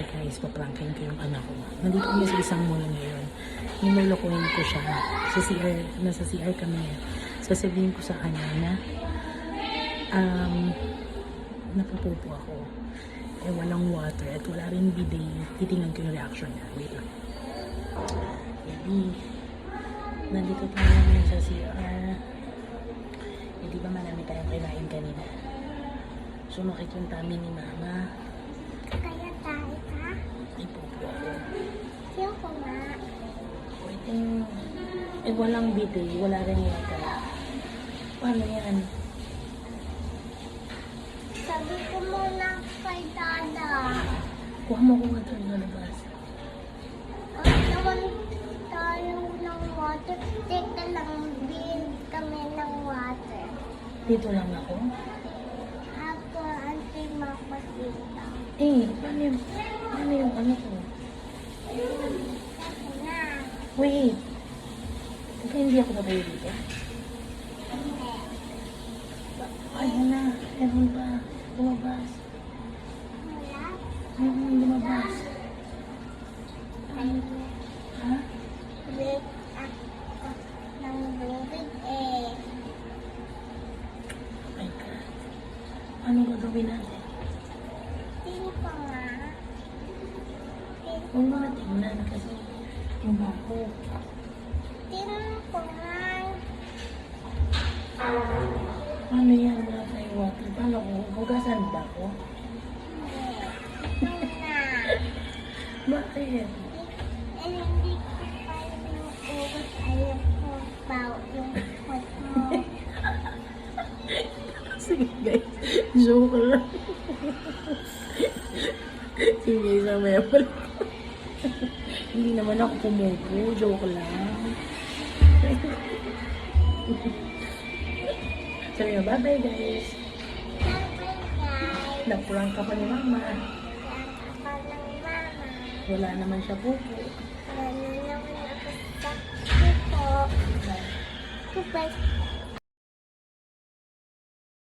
guys, papranking ko yung anak ko. Nandito kami sa isang mall ngayon. Nilolokohin ko siya. Sa CR, nasa CR kami. Sasabihin ko sa kanya na napupupo ako. Eh, walang water at wala rin bidet. Titingnan ko yung reaction niya. Wait lang. Baby, nandito tayo ngayon sa CR. Eh, di ba marami tayong kinain kanina? Sumakit yung tummy ni mama. Kaya tayo ka? Ay, pupo ako. Siya ko nga. Pwedeng, eh, walang bidet. Wala rin water. Paano yan? Sabi ko muna kay Dada. Kuha mo ko water sa labas. Naman tayo ng water. Teka lang, bin kami ng water. Dito lang ako. Ako, auntie mapasita. Eh, paano yung ano ko? Kasi na. Wait. Diba hindi ako natayo dito? Ay, na. Meron pa. Lumabas. Wala. Lumabas. Ha? Wait ako ng lubid eh. Oh my God. Ano gagawin natin? Tingin ko nga. Huwag mo na tingnan kasi yung bako. Tingin ko nga. Paano yan? Wala tayong water. Paano ko? Hugasan ba ako? Na. Bakit? Eh, hindi ko pa yung ugat. Ayaw ko baw yung pot mo. Sige guys. Joke lang. Sige guys, mamaya pala. Hindi naman ako pumupo. Joke lang. Sabi mo, bye-bye guys. Bye-bye, guys. Naprank ako ni mama. Yan ako ng mama. Wala naman siya pupo. Wala na naman ako sa tipo. Bye. Goodbye.